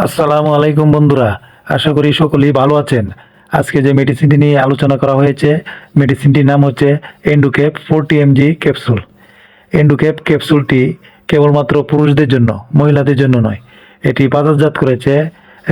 আসসালামু আলাইকুম বন্ধুরা, আশা করি সকলেই ভালো আছেন। আজকে যে মেডিসিনটি নিয়ে আলোচনা করা হয়েছে, মেডিসিনটির নাম হচ্ছে এন্ডুকেপ 40 mg ক্যাপসুল। এন্ডুকেপ ক্যাপসুলটি কেবলমাত্র পুরুষদের জন্য, মহিলাদের জন্য নয়। এটি বাজারজাত করেছে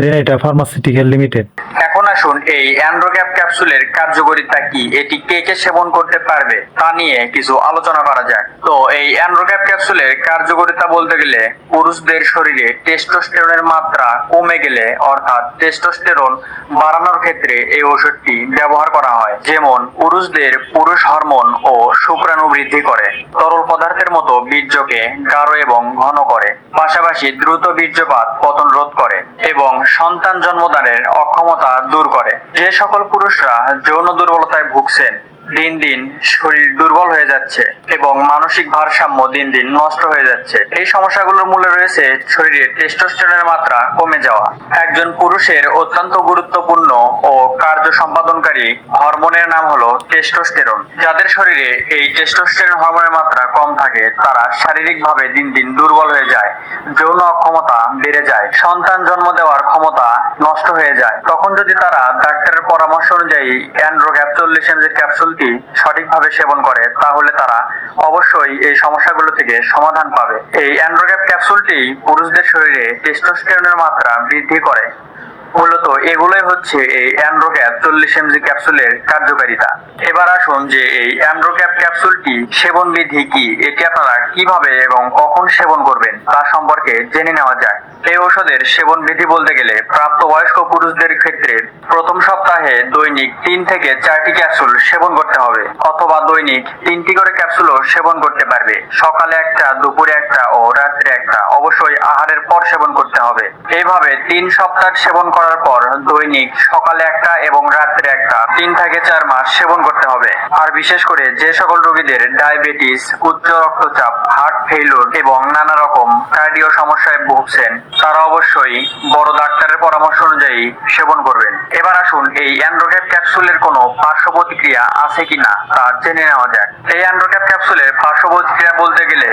রেনাইটা ফার্মাসিউটিক্যাল লিমিটেড। এখন আসুন এই অ্যান্ড্রোক্যাপ ক্যাপসুলের কার্যকারিতা কি, এটি কে কে সেবন করতে পারবে তা নিয়ে কিছু আলোচনা করা যাক। তো এই অ্যান্ড্রোক্যাপ ক্যাপসুলের কার্যকারিতা বলতে গেলে পুরুষদের শরীরে টেস্টোস্টেরনের মাত্রা কমে গেলে অর্থাৎ টেস্টোস্টেরন বাড়ানোর ক্ষেত্রে এই ওষুধটি ব্যবহার করা হয়। যেমন পুরুষদের পুরুষ হরমোন ও শুক্রাণু বৃদ্ধি করে, তরল পদার্থের মতো বীর্যকে গাঢ় এবং ঘন করে, পাশাপাশি দ্রুত বীর্যপাত পতন রোধ করে এবং সন্তান জন্মদানের অক্ষমতা দূর করে। যে সকল পুরুষরা যৌন দুর্বলতায় ভুগছেন, দিন দিন শরীর দুর্বল হয়ে যাচ্ছে এবং মানসিক ভারসাম্য দিন দিন নষ্ট হয়ে যাচ্ছে, এই সমস্যাগুলোর মূলে রয়েছে শরীরে টেস্টোস্টেরনের মাত্রা কমে যাওয়া। একজন পুরুষের অত্যন্ত গুরুত্বপূর্ণ ও কার্য সম্পাদনকারী হরমোনের নাম হলো টেস্টোস্টেরন। যাদের শরীরে এই টেস্টোস্টেরন হরমোনের মাত্রা কম থাকে তারা শারীরিকভাবে দিন দিন দুর্বল হয়ে যায়, যৌন অক্ষমতা বেড়ে যায়, সন্তান জন্ম দেওয়ার ক্ষমতা নষ্ট হয়ে যায়। তখন যদি তারা ডাক্তারের পরামর্শ অনুযায়ী অ্যান্ড্রোক্যাপ 40 mg ক্যাপসুলটি সঠিকভাবে সেবন করে তাহলে তারা অবশ্যই এই সমস্যাগুলো থেকে সমাধান পাবে। এই অ্যান্ড্রোক্যাপ ক্যাপসুলটি পুরুষদের শরীরে টেস্টোস্টেরনের মাত্রা বৃদ্ধি করে। মূলত এগুলোই হচ্ছে এই অ্যান্ড্রোক্যাপ 40 mg ক্যাপসুলের কার্যকারিতা। এবার আসুন যে এই অ্যান্ড্রোক্যাপ ক্যাপসুলটি সেবন বিধি কি, এটি আপনারা কিভাবে এবং কখন সেবন করবেন তা সম্পর্কে জেনে নেওয়া যায়। এই ঔষধের সেবন বিধি বলতে গেলে প্রাপ্তবয়স্ক পুরুষদের ক্ষেত্রে প্রথম সপ্তাহে দৈনিক 3 থেকে 4টি ক্যাপসুল সেবন করতে হবে, অথবা দৈনিক 3টি করে ক্যাপসুলও সেবন করতে পারবে। সকালে একটা, দুপুরে একটা ও রাত্রে একটা, অবশ্যই আহারের পর সেবন করতে হবে। এইভাবে 3 সপ্তাহ সেবন করার পর দৈনিক সকালে একটা এবং রাত্রে একটা 3 থেকে 4 মাস সেবন করতে হবে। আর বিশেষ করে যে সকল রোগীদের ডায়াবেটিস, উচ্চ রক্তচাপ, হার্ট ফেইলিউর এবং নানা রকম কার্ডিও সমস্যায় ভুগছেন তারা অবশ্যই বড় ডাক্তারের পরামর্শ অনুযায়ী সেবন করবেন। এবার আসুন এই অ্যান্ড্রোক্যাপ ক্যাপসুলের কোনো পার্শ্ব প্রতিক্রিয়া আছে কিনা তা জেনে নেওয়া যাক। এই অ্যান্ড্রোক্যাপ ক্যাপসুলের পার্শ্ব প্রতিক্রিয়া বলতে গেলে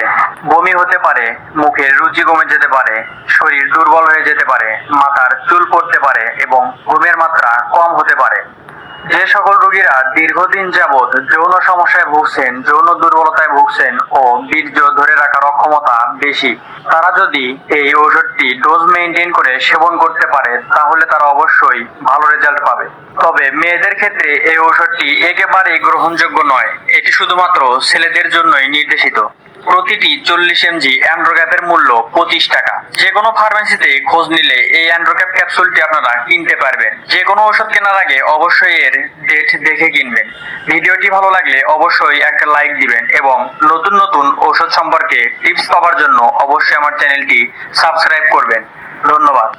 বমি হতে পারে, মুখের রুচি কমে যেতে পারে, শরীর দুর্বল হয়ে যেতে পারে, মাথার চুল পড়তে পারে এবং ঘুমের মাত্রা কম হতে পারে। যে সকল রোগীরা দীর্ঘদিন যাবৎ যৌন সমস্যায় ভুগছেন, যৌন দুর্বলতায় ভুগছেন ও বীর্য ধরে রাখার অক্ষমতা বেশি, তারা যদি এই ওষুধটি ডোজ মেইনটেইন করে সেবন করতে পারে তাহলে তারা অবশ্যই ভালো রেজাল্ট পাবে। তবে মেয়েদের ক্ষেত্রে এই ওষুধটি একেবারেই গ্রহণযোগ্য নয়, এটি শুধুমাত্র ছেলেদের জন্যই নির্দেশিত। প্রতিটি 40 mg অ্যান্ড্রোক্যাপের মূল্য 25 টাকা। যে কোনো ফার্মেসিতে খোঁজ নিলে এই অ্যান্ড্রোক্যাপ ক্যাপসুলটি আপনারা কিনতে পারবেন। যে কোনো ওষুধ কেনার আগে অবশ্যই এর ডেট দেখে কিনবেন। ভিডিওটি ভালো লাগলে অবশ্যই একটা লাইক দিবেন এবং নতুন নতুন ওষুধ সম্পর্কে টিপস পাওয়ার জন্য অবশ্যই আমার চ্যানেলটি সাবস্ক্রাইব করবেন। ধন্যবাদ।